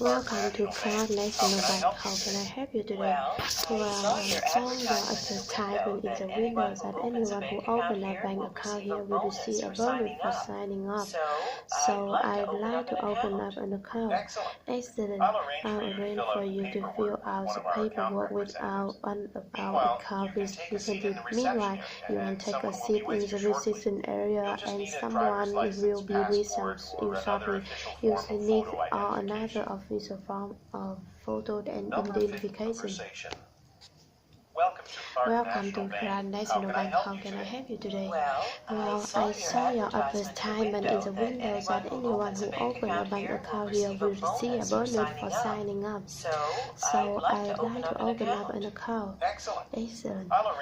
Welcome to Cloud National Bank. How can I help you today? Well, I saw your advertisement in the window that anyone who opens a bank account here will receive a bonus for signing up. So I'd like to open up an account. Excellent. I'll arrange for you to fill out the paperwork without an account representative. Meanwhile, you can take a seat in the reception area and someone will be with you shortly. You need another official form of photo and identification. Welcome to Grand National Bank. How can I help you today? Well, I saw your advertisement in the window that anyone who opens a bank account here will receive a bonus for signing up. So I'd like to open up an account. Excellent. I'll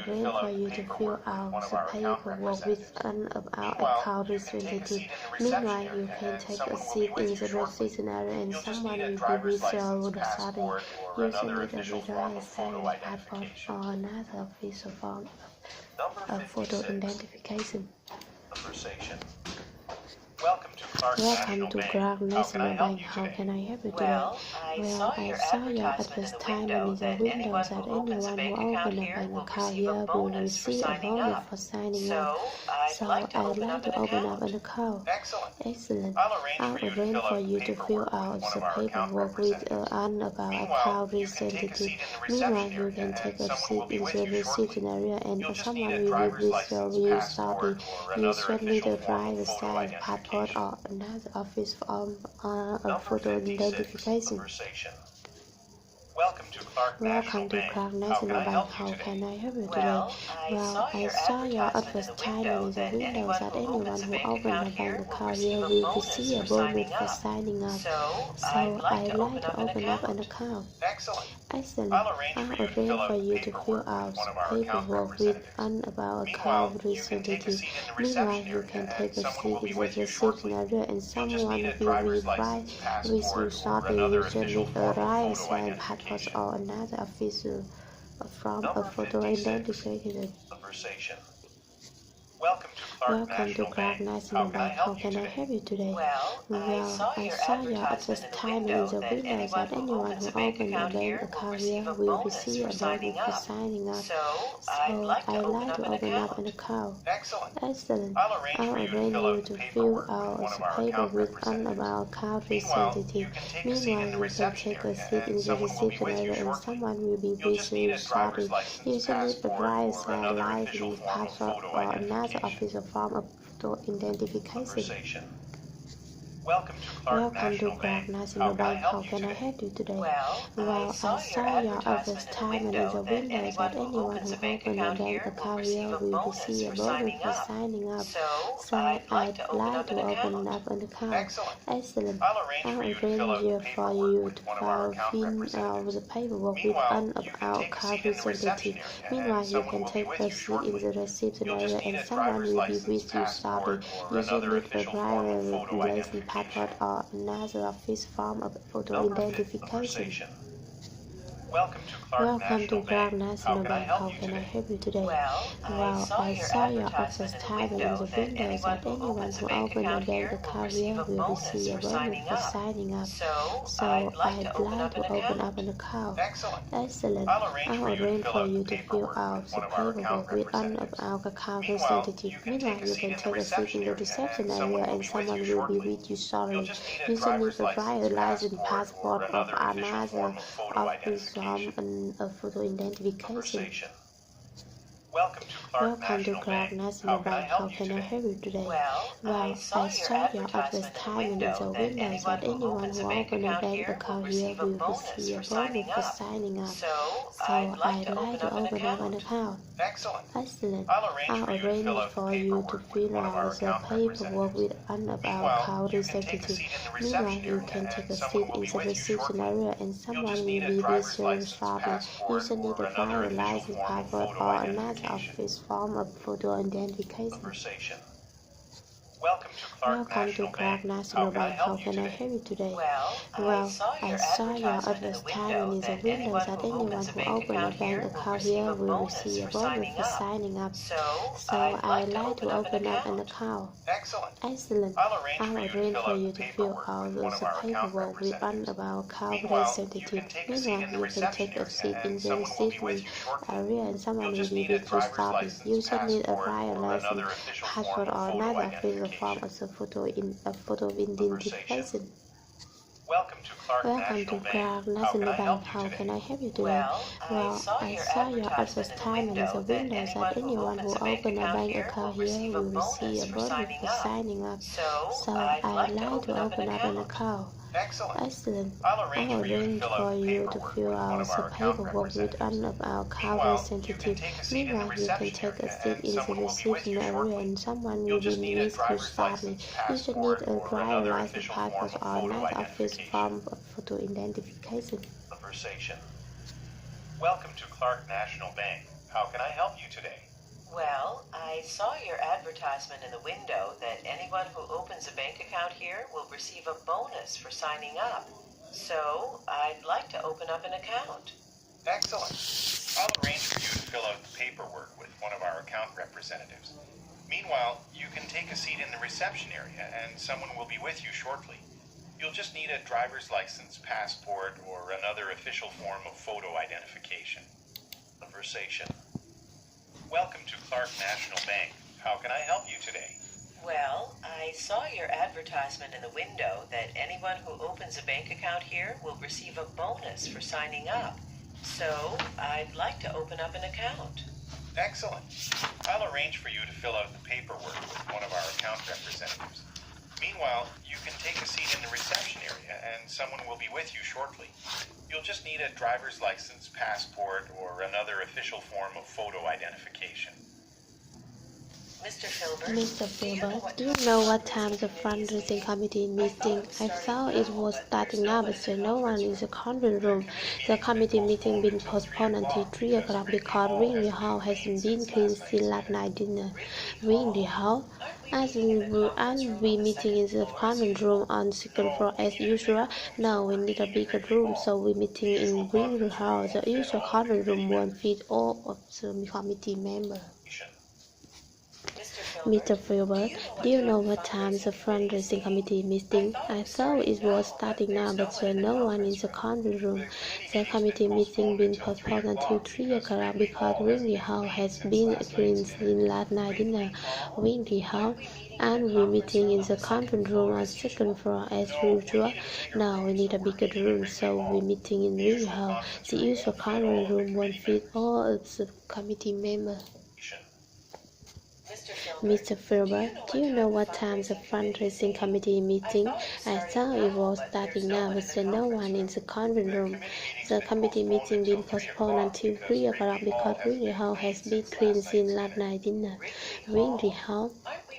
arrange for you to fill out the paperwork with an account representative. Meanwhile, you can take a seat in the reception area and someone will be with you shortly. You should need a driver's license, passport, or another official form of photo identification. Welcome to Grand National Bank. How can I help you today? Well, I saw your advertisement in the window that anyone who opens a bank account here will receive a bonus for signing up. So I'd like to open up an account. Excellent. I'll arrange for you to fill out the paperwork with an account representative. Meanwhile, you can take a seat in the reception area and someone will be with you shortly. You should need a driver's license, passport, or another office form of photo identification. Welcome to Clark National Bank. How can I help you today? Well, I saw your advertisement in the window that anyone who opens a bank account here will receive a bonus for signing up. So I'd like to open up an account. Excellent. I'll arrange for you to fill out the paperwork with an account representative. Meanwhile, you can take a seat in the reception area and someone will be right with you shortly. You should need a driver's license, passport, or another official form of photo identification. Welcome to Grand National Bank. How can I help you today? Well, I saw your advertisement in the window that anyone who opens a bank account here will receive a bonus for signing up. So I'd like to open up an account. Excellent. I'll arrange you to fill out the paper with an account representative. Meanwhile, you can take a seat in the reception area and someone will be with you shortly. You should need a driver's license, passport, or another official form of photo identification. Welcome to Grand National Bank. How can I help you today? Well, I saw your advertisement in the window that anyone who opens a bank account here will receive a bonus for signing up. So I'd like to open up an account. Excellent. I'll arrange for you to fill out the paperwork with an account representative. Meanwhile, you can take a seat in the reception area and someone will be with you shortly. You should need a driver's license, passport, or another office form of photo identification. Welcome to Grand National Bank. How can I help you today? Well, I saw your advertisement in the window that anyone who opens a bank account here will receive a bonus for signing up. So I'd like to open up an account. Excellent. I'll arrange for you to fill out the paperwork with an account representative. Meanwhile, you can take a seat in the reception area and someone will be with you shortly. You should need a driver's license, passport, or another office form of photo identification. Welcome to Clark National Bank. How can I help you today? Well, I saw your advertisement in the window that anyone who opens a bank account here will receive a bonus for signing up. So I'd like to open up an account. Excellent. I'll arrange for you to fill out the paperwork with an account representative. Meanwhile, you can take a seat in the reception area and someone will be with you shortly. You should need a driver's license, passport, or another office form of photo identification. Welcome to Clark National Bank. How can I help you today? Well, I saw your advertisement in the window that anyone who opens a bank account here will receive a bonus for signing up. So I'd like to open up an account. Excellent. I'll arrange for you to fill out the paperwork with one of our account representatives. Meanwhile, you can take a seat in the receiving area and someone will be with you shortly. You just need a driver's license, passport, or another official form as a photo of identification. Welcome to Clark National Bank. How can I help you today? Well, I saw your advertisement in the window that anyone who opens a bank account here will receive a bonus for signing up. So I'd like to open up an account. Excellent. I'll arrange for you to fill out the paperwork with one of our account representatives. Meanwhile, you can take a seat in the receiving area and someone will be with you shortly. You should need a driver's license, passport, or another official form of photo identification. Welcome to Clark National Bank. How can I help you today? Well, I saw your advertisement in the window that anyone who opens a bank account here will receive a bonus for signing up. So I'd like to open up an account. Excellent. I'll arrange for you to fill out the paperwork with one of our account representatives. Meanwhile, you can take a seat in the reception area and someone will be with you shortly. You'll just need a driver's license, passport, or another official form of photo identification. Welcome to Clark National Bank. How can I help you today? Well, I saw your advertisement in the window that anyone who opens a bank account here will receive a bonus for signing up. So I'd like to open up an account. Excellent. I'll arrange for you to fill out the paperwork with one of our account representatives. Meanwhile, you can take a seat in the reception area and someone will be with you shortly. You'll just need a driver's license, passport, or another official form of photo identification. Mr. Filbert, do you know what time the fundraising committee is meeting? I thought it was starting now, but there's no one in the conference room. The committee meeting been postponed until 3 o'clock because Ringley Hall hasn't been cleaned since last night dinner. Ringley Hall? As we meeting in the conference room on the second floor as usual. No, we need a bigger room, so we meeting in Ringley Hall. The usual conference room won't fit all of the committee members. Mr. Filbert, do you know what time the fundraising committee is meeting? I thought it was starting now, but there's no one in the conference room. The committee meeting been postponed until 3 o'clock because Ringley Hall has been cleaned since last night dinner. Ringley Hall, and we meeting in the conference room on the second floor as usual. Now we need a bigger room, so we meeting in Ringley Hall. The usual conference room won't fit all of the committee members. Mr. Filbert, do you know what time the fundraising committee is meeting? I thought it was starting now, but there's no one in the conference room. The committee meeting been postponed until 3 o'clock because Ringley Hall has been cleaned since last night dinner. Ringley Hall,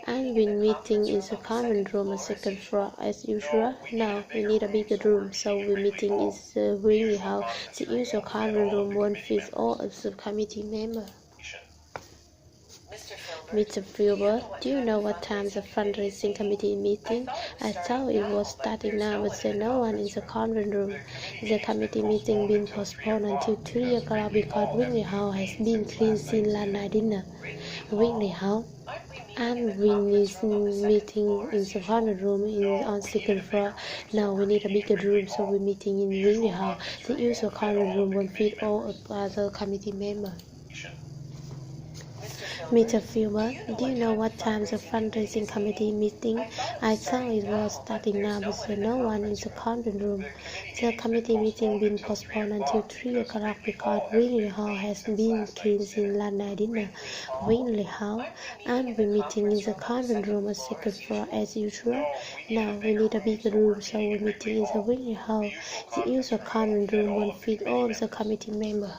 and we meeting in the conference room on the second floor as usual. Now we need a bigger room, so we meeting in the Ringley Hall. The usual conference room won't fit all of the committee members. Mr. Filbert, do you know what time the fundraising committee is meeting? I thought it was starting now, but there's no one in the conference room. The committee meeting been postponed until 3 o'clock because Ringley Hall has been cleaned since last night dinner. Ringley Hall, and we need meeting in the conference room on second floor. Now we need a bigger room, so we're meeting in Ringley Hall. The usual conference room won't fit all of other committee members. Mr. Filbert, do you know what time the fundraising committee meeting? I thought it was starting now, but there's no one in the conference room. The committee meeting been postponed until 3 o'clock because Ringley Hall has been cleaned since last night dinner. Ringley Hall, and we meeting in the conference room on the second floor as usual. Now we need a bigger room, so we're meeting in the Ringley Hall. The usual conference room won't fit all the committee members.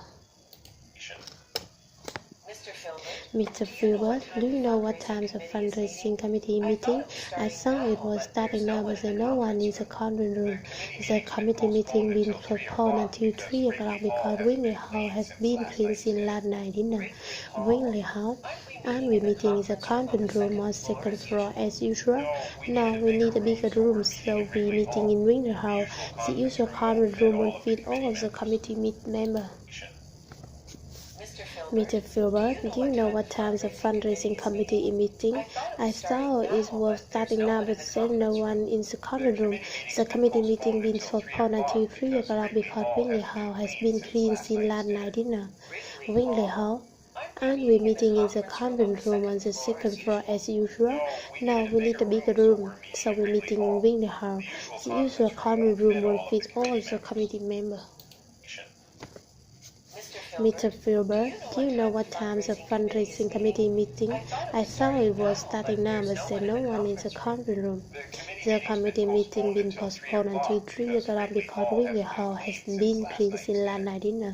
Mr. Filbert, do you know what time the fundraising committee meeting? I saw it was starting now, but there's no one in the conference room. The committee meeting been postponed until 3 o'clock because Wingley Hall has been cleaned since last night dinner. Wingley Hall, and we meeting in the conference room on second floor as usual. Now we need a bigger room, so we meeting in Wingley Hall. The usual conference room will fit all of the committee members. Mr. Filbert, do you know what time the fundraising committee is meeting? I thought it was starting now, but there's no one in the conference room. The committee meeting been postponed until 3 o'clock because Wingley Hall has been cleaned since last night dinner. Wingley Hall, and we're meeting in the conference room on the second floor as usual. Now we need a bigger room, so we're meeting in Wingley Hall. The usual conference room will fit all of the committee members. Mr. Filbert, do you know what time the fundraising committee meeting? I thought it was starting now, but there's no one in the conference room. The committee meeting been postponed until 3 o'clock because Wingley Hall has been cleaned since last night dinner.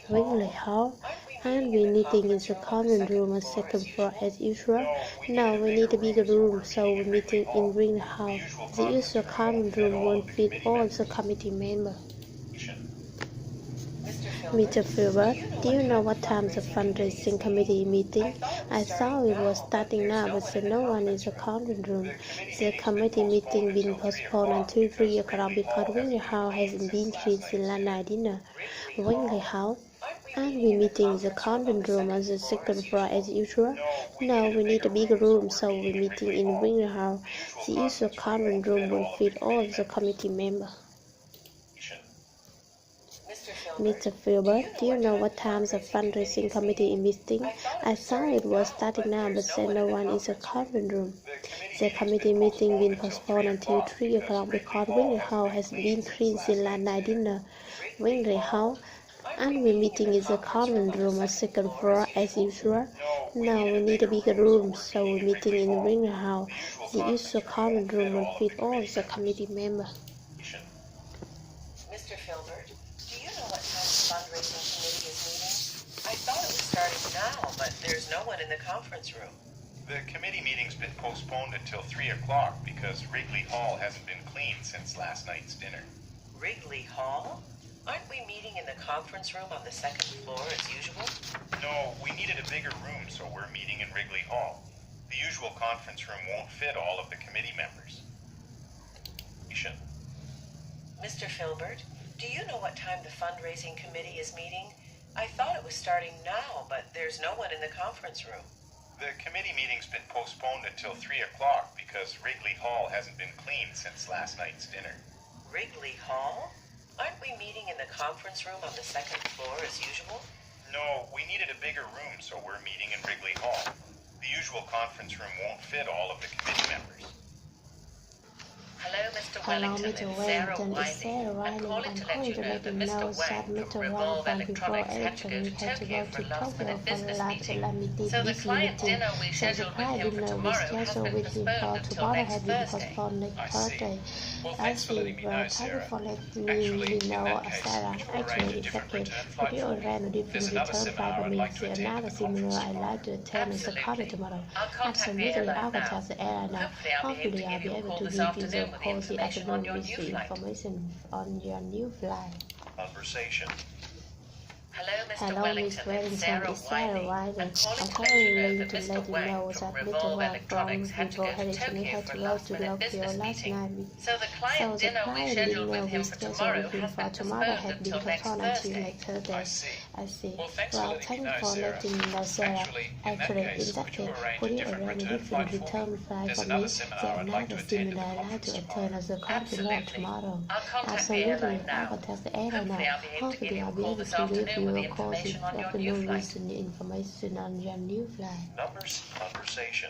Wingley Hall, and we're meeting in the conference room on second floor as usual. Now we need a bigger room, so we're meeting in Wingley Hall. The usual conference room won't fit all the committee members. Mr. Filbert, do you know what time the fundraising committee meeting? I thought it was starting now, but there's no one in the conference room. The committee meeting been postponed until 3 o'clock because Wingley Hall has been cleaned since last night dinner. Wingley Hall, and we're meeting in the conference room on the second floor as usual. Now we need a bigger room, so we're meeting in Wingley Hall. The usual conference room will fit all of the committee members. Mr. Filbert, do you know what time the fundraising committee is meeting? I thought it was starting now, but there's no one in the conference room. The committee meeting been postponed until 3 o'clock because Wingley Hall has been cleaned since last night dinner. Wingley Hall, and we're meeting in the conference room on second floor as usual. Now we need a bigger room, so we're meeting in Wingley Hall. The usual conference room will fit all of the committee members. Mr. Filbert, do you know what time the fundraising committee is meeting? I thought it was starting now, but there's no one in the conference room. The committee meeting's been postponed until 3 o'clock because Wrigley Hall hasn't been cleaned since last night's dinner. Wrigley Hall? Aren't we meeting in the conference room on the second floor as usual? No, we needed a bigger room, so we're meeting in Wrigley Hall. The usual conference room won't fit all of the committee members. Mr. Filbert, do you know what time the fundraising committee is meeting? I thought it was starting now, but there's no one in the conference room. The committee meeting's been postponed until 3 o'clock because Wrigley Hall hasn't been cleaned since last night's dinner. Wrigley Hall? Aren't we meeting in the conference room on the second floor as usual? No, we needed a bigger room, so we're meeting in Wrigley Hall. The usual conference room won't fit all of the committee members. Hello, Mr. Hello, Wellington. Mr. It's Sarah Wellington. It's Sarah Wiley. I'm Wiley. calling to let you know that Mr. Wang Mr. from Wang Revolve from Before Electronics had to go Electronics to had to Tokyo go for to a last-minute Tokyo for business a meeting. meeting. So the client dinner we So the scheduled with client him for dinner we tomorrow has scheduled been with him postponed for until tomorrow next has been Thursday. postponed next I see. Thursday. Well, I thanks for see. letting me know, Well, thank you Sarah. for letting Actually, me in know, that case, Sarah. would you arrange Actually, a different exactly. return Could flight you for me? arrange a different There's another return flight seminar for I'd me? like to There's attend another at the conference seminar I'd tomorrow. like to attend at the conference tomorrow. I'll contact the Absolutely, airline I will now. tell the airline now. Hopefully I'll be able to give you a call Hopefully, this I'll be able to afternoon give with you the a call this information on afternoon your with new the flight. information on your new flight. Conversation. Hello, Mr. Hello, Wellington. Miss Wellington. It's Sarah It's Sarah Wiley. Wiley. I'm calling I'm to let you know calling that to Mr. let you Wang know from that Mr. Revolve Wang from Electronics had to go Revolve to Electronics Tokyo had for to a go to last-minute Tokyo business last meeting. night. So the So client the dinner we client scheduled dinner with we him for scheduled tomorrow with him has for been tomorrow postponed had been until next postponed until Thursday. next Thursday. I see. I see. Well, thanks for Well, letting thank me you know, for Sarah. letting me know, Sarah. Actually, in that Actually, case, exactly. would you Could you arrange a arrange a different different return flight return for me? flight There's for me? another seminar I'd like to Another attend at seminar the I'd like conference to attend tomorrow. at the conference tomorrow. I'll contact the Absolutely, airline I now. will tell the airline now. Hopefully I'll be able to give Hopefully, you a I'll be call able this to give afternoon you a with call the this information on your new afternoon flight. with the information on your new flight. Numbers conversation.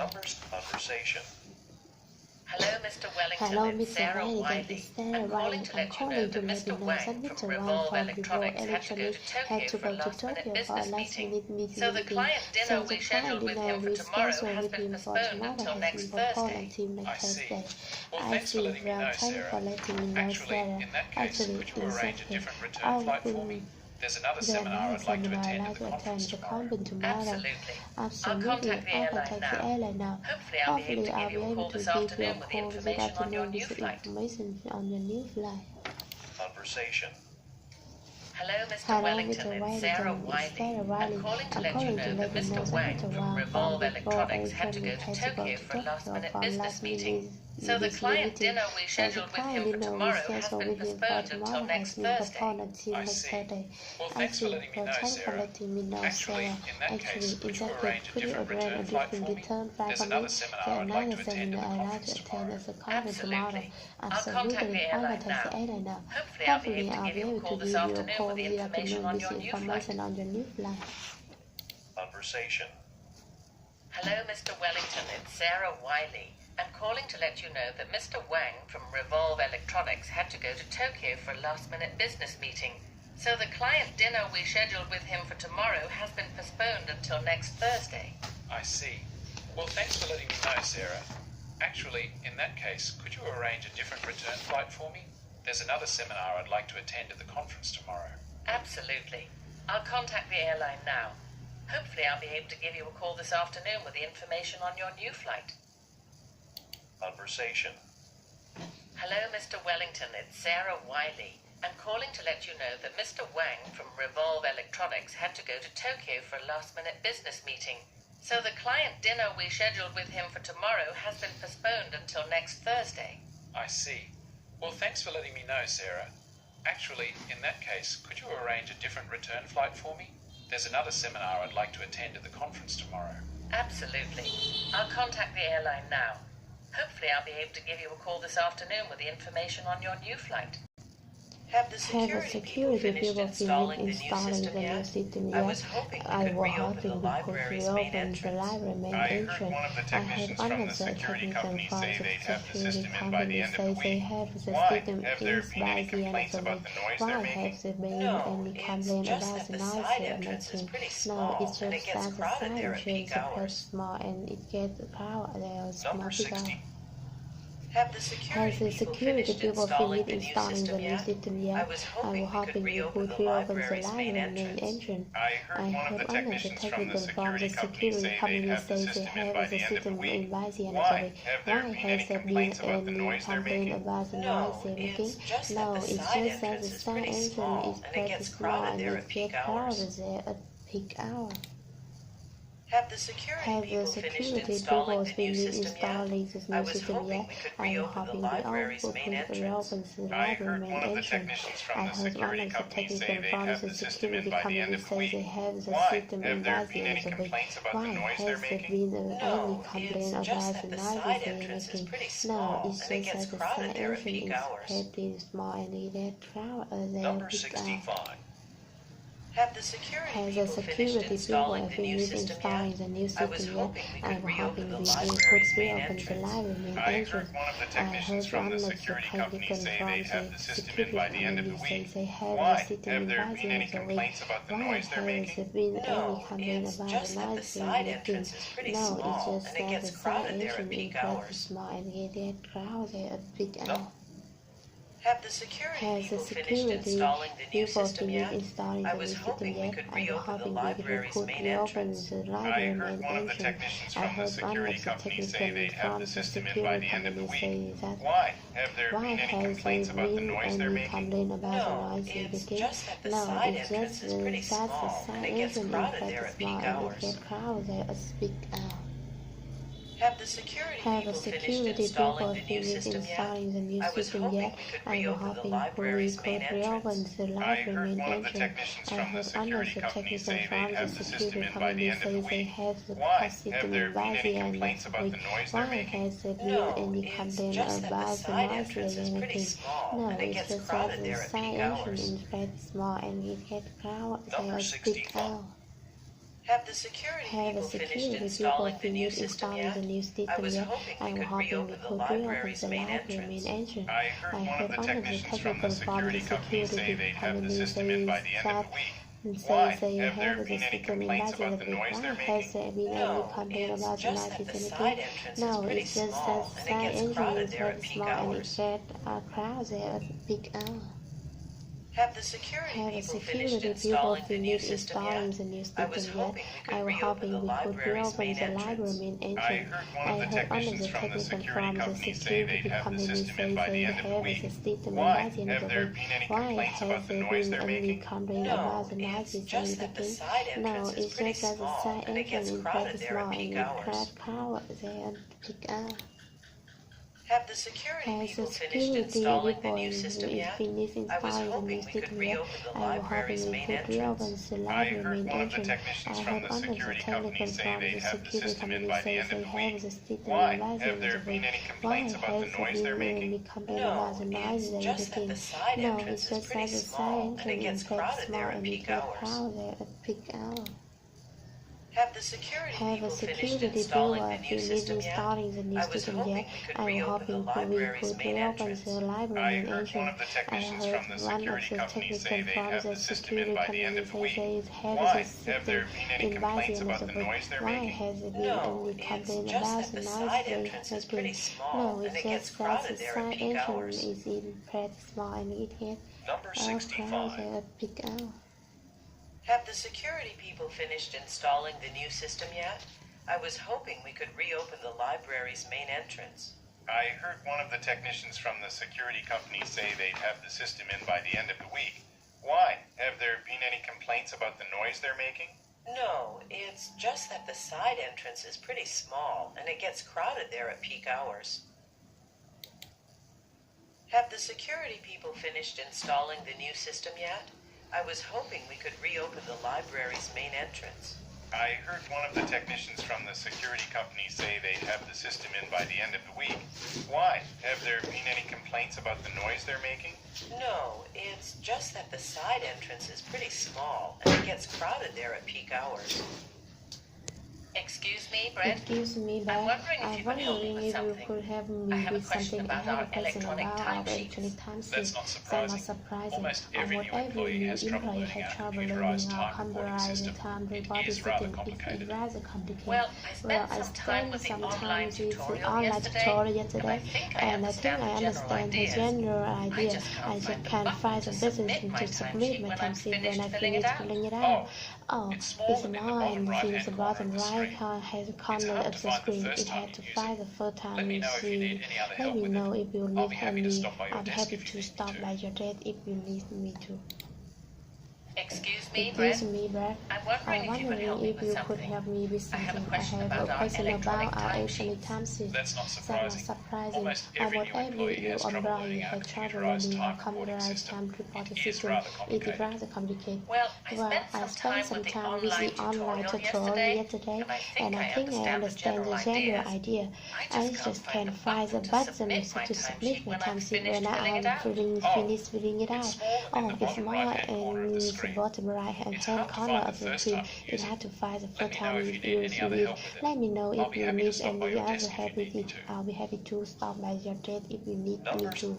Numbers conversation. Hello, Mr. Hello, Wellington. It's Mr. Sarah Wellington. Wiley. It's Sarah I'm Wiley. calling to I'm let you know calling to that let you Mr. know Wang that from Mr. Wang Revolve from Revolve Electronics had to go Electronics to had Tokyo to for a go to last-minute Tokyo for a business last-minute meeting. meeting. So the client dinner So the we scheduled with him for tomorrow has been postponed until next Thursday. until next I see. Thursday. Well, I thanks for see. letting me Well, know, thank you Sarah. for letting me know, Actually, Sarah. in that case, Actually, could you in arrange that a case, different return flight for me? There's another seminar I'd like to attend at the conference tomorrow. Absolutely. I'll Absolutely. contact the I'll airline contact the now. airline now. Hopefully I'll be able to give you a call this afternoon with the call this information on your afternoon new with the flight. information on your new flight. Conversation. Hello, Mr. Hello, Wellington. Mr. It's Sarah Wellington. It's Wiley. Sarah Wiley. I'm calling to I'm let you calling know to that let you know Mr. that Wang Mr. from Wang Revolve from Electronics had to go to Electronics had to go Tokyo to for a Tokyo last-minute for a business last meeting. minute So the client dinner we scheduled with him for tomorrow has been postponed until next Thursday. I see. Well, thanks for letting me know, Sarah. Actually, in that case, could you arrange a different return flight for me? There's another seminar I'd like to attend at the conference tomorrow. Absolutely. I'll contact the airline now. Hopefully I'll be able to give you a call this afternoon with the information on your new flight. Conversation. Hello, Mr. Wellington. It's Sarah Wiley. I'm calling to let you know that Mr. Wang from Revolve Electronics had to go to Tokyo for a last-minute business meeting. So the client dinner we scheduled with him for tomorrow has been postponed until next Thursday. I see. Well, thanks for letting me know, Sarah. Actually, in that case, could you arrange a different return flight for me? There's another seminar I'd like to attend at the conference tomorrow. Absolutely. I'll contact the airline now. Hopefully I'll be able to give you a call this afternoon with the information on your new flight. Conversation. Hello, Mr. Wellington. It's Sarah Wiley. I'm calling to let you know that Mr. Wang from Revolve Electronics had to go to Tokyo for a last-minute business meeting. So the client dinner we scheduled with him for tomorrow has been postponed until next Thursday. I see. Well, thanks for letting me know, Sarah. Actually, in that case, could you arrange a different return flight for me? There's another seminar I'd like to attend at the conference tomorrow. Absolutely. I'll contact the airline now. Hopefully I'll be able to give you a call this afternoon with the information on your new flight. Have the security people finished installing the new system yet? I was hoping we could reopen the library's main entrance. I heard one of the technicians from the security company say they'd have the system in by the end of the week. Why? Have there been any complaints about the noise they're making? No, it's just that the side entrance is pretty small and it gets crowded there at peak hours. Number 60. Have the security people finished installing the new system yet? I was hoping we could reopen the library's main entrance. I heard one of the technicians from the security company say they'd have the system in by the end of the week. Why? Have there been any complaints about the noise they're making? No, it's just that the side entrance is pretty small and it gets crowded there at peak hours. Have the security people finished installing the new system yet? I was hoping we could reopen the library's main entrance. I heard one of the technicians from the security company say they'd have the system in by the end of the week. Why? Have there been any complaints about the noise they're making? No, it's just that the side entrance is pretty small and it gets crowded there at peak hours. Number 65. Have the security people finished installing the new system yet? I was hoping we could reopen the library's main entrance. I heard one of the technicians from the security company say they'd have the system in by the end of the week. Why? Have there been any complaints about the noise they're making? No, it's just that the side entrance is pretty small and it gets crowded there at peak hours. No. Have the security people finished installing the new system yet? I was hoping we could reopen the library's main entrance. I heard one of the technicians from the security company say they'd have the system in by the end of the week. Why? Have there been any complaints about the noise they're making? No, it's just that the side entrance is pretty small and it gets crowded there at peak hours. Have the security people finished installing the new system yet? I was hoping we could reopen the library's main entrance. I heard one of the technicians from the security company say they'd have the system in by the end of the week. Why? Have there been any complaints about the noise they're making? No, it's just that the side entrance is pretty small and it gets crowded there at peak hours. Number 64. Have the security people finished installing the new system yet? I was hoping we could reopen the library's main entrance. I heard one of the technicians from the security company say they'd have the system in by the end of the week. Why? Have there been any complaints about the noise they're making? No, it's just that the side entrance is pretty small and it gets crowded there at peak hours. Have the security people finished installing the new system yet? I was hoping we could reopen the library's main entrance. I heard one of the technicians from the security company say they'd have the system in by the end of the week. Why? Have there been any complaints about the noise they're making? No, it's just that the side entrance is pretty small and it gets crowded there at peak hours. Have the security Has people the finished security installing the people new system yet? finished I was installing the hoping new we could system yet? reopen the I was hoping library's we main could reopen entrance. the I library heard main one of the entrance. technicians I from heard the one of the security company technicians say from the they'd have the security system in company by the say end of they the have week. the system Why? by the Have end there of the been week. any Why complaints about the has noise they're there making? been complaint No, about the noise it's they're just that making? the side No, entrance it's is just pretty that the small side and it entrance gets is very crowded small there at and it peak gets hours. crowded at peak hours. Have the security Have a people finished security installing people the new finished system yet? installing the new I was system hoping yet? we could I was reopen the hoping we library's could main reopen entrance. the library I main heard one entrance. of the I technicians heard from the one of security the company say technicians they'd from have the the system security in by the end company of the say week. they have Why? the Have system there been any in by the complaints end about of the the week. noise they're Why making? has there been No, any it's complaint just about that the the noise side they entrance is pretty making? small No, and it's it gets just that crowded the there at side peak entrance hours. is in pretty small and it gets Number crowded 65. at peak hours. Have the security people finished installing the new system yet? I was hoping we could reopen the library's main entrance. I heard one of the technicians from the security company say they'd have the system in by the end of the week. Why? Have there been any complaints about the noise they're making? No, it's just that the side entrance is pretty small and it gets crowded there at peak hours. Have the security people finished installing the new system yet? I was hoping we could reopen the library's main entrance. I heard one of the technicians from the security company say they'd have the system in by the end of the week. Why? Have there been any complaints about the noise they're making? No, it's just that the side entrance is pretty small and it gets crowded there at peak hours. Excuse me, Brett? Excuse me, but I'm wondering if I'm you could help me wondering with if you something. could help I me have a with question something. I about have our a question electronic about our timesheets. electronic timesheets. That's not surprising. surprising. Almost every new employee has trouble learning our computerized time reporting system. It is rather complicated. Well, I spent some time with the online tutorial yesterday, and I think I understand the general idea. I just can't find the business to submit my timesheet when I finish filling it out. Oh, it's small and in the bottom right hand has a corner of the screen. It had to find the first time you see. Let me know if you need help. I'm happy to stop by your desk if you need me to. Excuse me, Brett. I'm I'm wondering if you could help me with something. I have a question about our electronic timesheet. That's not surprising. Almost every new employee has trouble learning our computerized time reporting system. It is rather complicated. Well, I spent some time with the online tutorial yesterday, and I think I understand the general idea. I just can't find the button to submit my timesheet when I am finished filling it out. Oh, it's more in the bottom right hand corner of the screen. It had to find the first time you use it. Let me know if you need any other help with it. I'll be happy to stop by your desk if you need me to.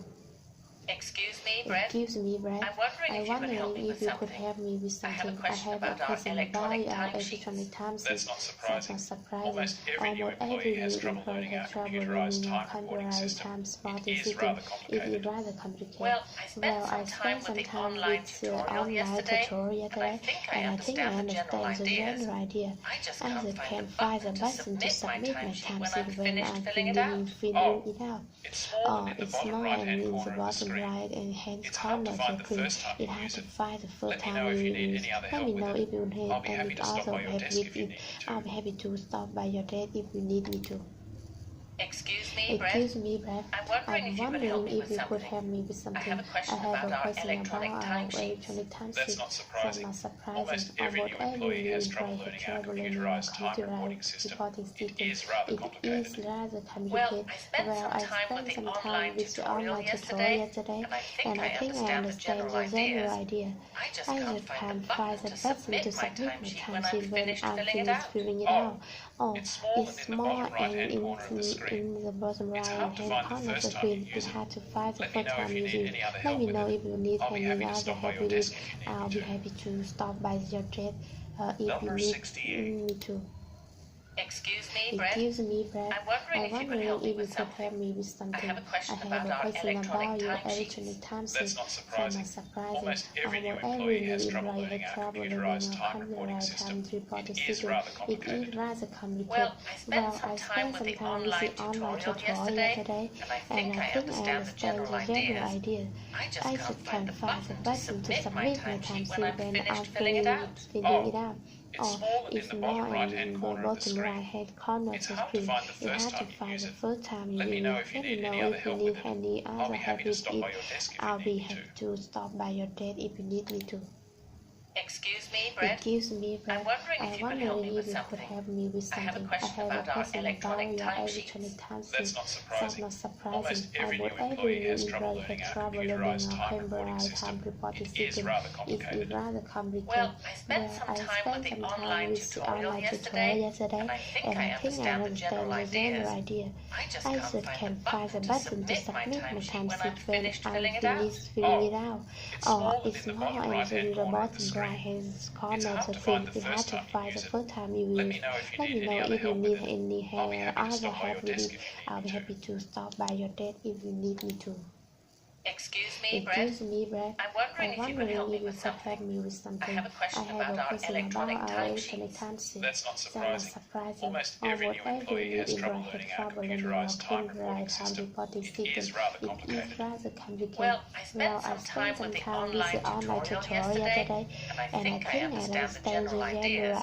Excuse me, Brett. I'm wondering if you could help me with something. I have a question about our electronic timesheet. That's not surprising. Surprising. Almost every new employee has trouble learning our computerized time reporting system. It is rather complicated. Well, I spent some time with the online tutorial yesterday, and I think I understand the general idea. I just can't find the button to submit my timesheet when I'm filling it out. It's small in the bottom right-hand corner of the screen. Right and hand It's hard to find the first time it you has use to it. find the first Let me time know if you you need use. any other Let help me with know it. if you need I'll be happy any to stop other by your help desk with if you it. need me to. I'll be happy to stop by your desk if you need me to. Excuse me, Brett. I'm wondering if you could help me with something. I have a question about our electronic timesheets. That's not surprising. Almost every new employee has trouble learning our computerized time reporting system. It is rather complicated. Well, I spent some time with the online tutorial yesterday, and I think I understand the general idea. I just can't find the button to submit my timesheet when I'm finished filling it out. Oh, it's small and in the bottom right hand corner of the screen. It had to find the Let me first know if time you you need use. any other Let help me with know it. if you need I'll be any happy to other stop by help your with it. desk if you need I'll me be to. happy to stop by your desk if you Number need 68. me to. Excuse me, Brett. I'm wondering if you could help me with something. I have a question about your our electronic electronic timesheets. timesheet. That's not surprising. Almost every new employee has trouble learning our computerized time reporting system. It is rather complicated. Well, I spent some time with the online tutorial yesterday, and I think I understand the general idea. I just can't find the button to submit my timesheet when I'm finished filling it out. It's or small and in it's the small bottom right-hand in the corner of the bottom screen. right-hand corner of It's the hard to screen. find the It's first hard to time you find use the it. first time you Let me use know it. if you Let me need any know other if you help need with it. any I'll other be help happy to with stop it. by your desk if I'll you be need me happy to. to stop by your desk if you need me to. Excuse me, Brett. Excuse me, Brett. I'm wondering if you could help me with If you could something. help me with I have a something. question I have a about our question electronic about your timesheets. electronic timesheet. That's not surprising. That's not surprising. Almost every new Almost every employee new has trouble employee learning has our trouble learning computerized our time reporting computerized system. time reporting It is system. rather It's complicated. rather complicated. Well, I spent some time with the online tutorial yesterday, and I think I understand the general ideas. I just can't find the button to submit my timesheet when I'm finished filling it out. It's small and in the bottom right-hand corner of the screen. It's It's hard to find the first time you use it. first time you Let use. me know if you Let need me any know other if you help with need it. any I'll be happy to other stop by your help with desk it. if you I'll need be me to. happy to stop by your desk if you need me to. Excuse me, Brett. Excuse me, Brett. I'm wondering if you could help me with something. I have a question about our electronic timesheets. That's not surprising. Almost every new employee has trouble learning our computerized time reporting system. It is rather complicated. Well, I spent some time with the online tutorial yesterday, and I think I understand the general ideas.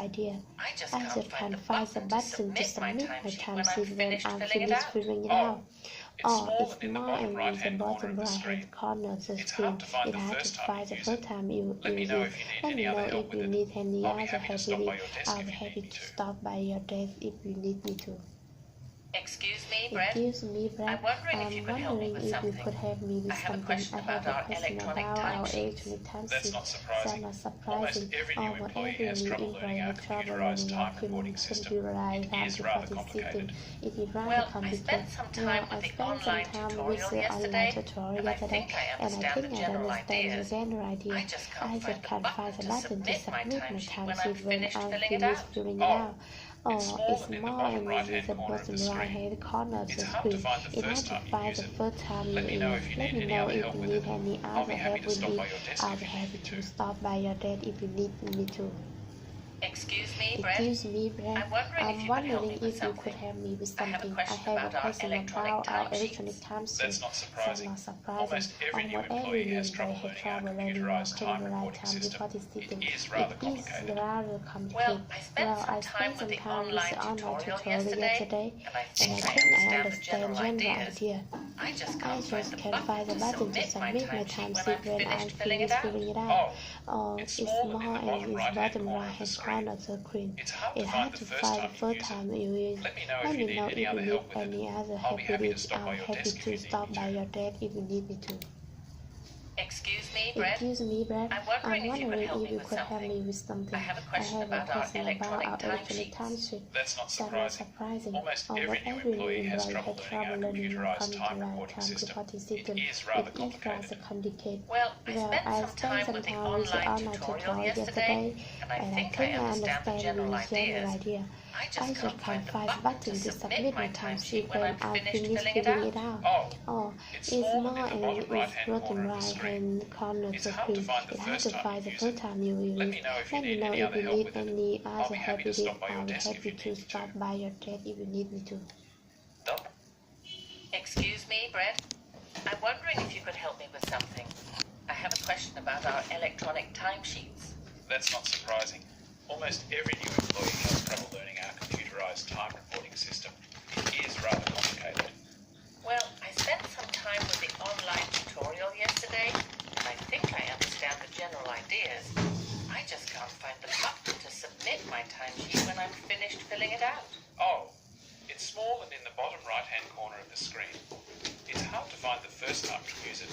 I just can't find the button to submit my timesheet when I'm finished filling it out. It's small and in the bottom right-hand corner of the screen. It's hard to find the first time you use it. Let me know if you need any other help with it. I'll be happy to stop by your desk I'll be if you happy need me to to. stop by your desk if you need me to. Excuse me, Brett. Excuse me, Brett. I'm wondering if you could help me with something. I have a question about our electronic timesheets. That's not surprising. Almost every new employee has trouble learning our computerized time reporting system. It is rather complicated. Well, I spent some time with the online tutorial yesterday, and I think I understand the general ideas. I just can't find the button to submit my timesheet when I'm finished filling it out. It's small and in the bottom right-hand corner of the screen. It's hard to find the first time you use it. Let me know if you need any other help with it. I'll be happy to stop by your desk I'll if be you need happy me to to. stop by your desk if you need me to. Excuse me, Brett. Excuse me, Brett. I'm wondering if you could help me with something. help me with I have a something. question about our electronic timesheets. timesheet. That's not surprising. Almost every new Almost employee every has new trouble employee learning our computerized time reporting system. It is rather complicated. Well, I spent some time with the online tutorial yesterday, and I think I understand the general ideas. I just can't find the button to submit my timesheet when I'm finished filling it out. It's small and in the bottom right-hand corner of the screen. of the screen. It's hard to find the first time you use it. Let me know if you need any other help with it. I'll be happy to stop by your desk if you need me to. Excuse me, Brett. Excuse me, Brett. I'm wondering if you could help me with something. I have a question about our electronic timesheets. That's not surprising. Almost every new employee has trouble learning our computerized time reporting system. It is rather complicated. Well, I spent some time with the online tutorial yesterday, and I think I understand the general ideas. I just can't find the button to submit my timesheet when I'm finished filling it out. It's small in the bottom right-hand corner of the screen. It's hard to find the first time you use it. Let me know if you need any other help with it. I'll be happy to stop by your desk if you need me to. Excuse me, Brett. I'm wondering if you could help me with something. I have a question about our electronic timesheets. That's not surprising. Almost every new employee has trouble learning our computerized time reporting system. It is rather complicated. Well, I spent some time with the online tutorial yesterday, and I think I understand the general ideas. I just can't find the button to submit my timesheet when I'm finished filling it out. It's small and in the bottom right-hand corner of the screen. It's hard to find the first time you use it.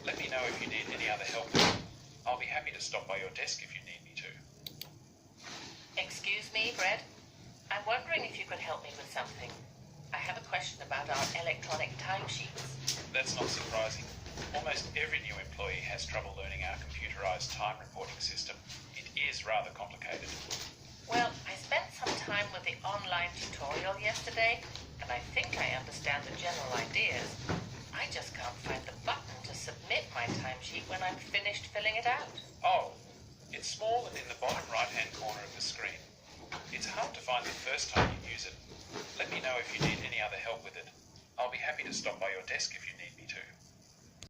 Let me know if you need any other help with it. I'll be happy to stop by your desk if you need me to. Excuse me, Brett. I'm wondering if you could help me with something. I have a question about our electronic timesheets. That's not surprising. Almost every new employee has trouble learning our computerized time reporting system. It is rather complicated. Well, I spent some time with the online tutorial yesterday, and I think I understand the general ideas. I just can't find the button to submit my timesheet when I'm finished filling it out. It's small and in the bottom right-hand corner of the screen. It's hard to find the first time you use it. Let me know if you need any other help with it. I'll be happy to stop by your desk if you need me to.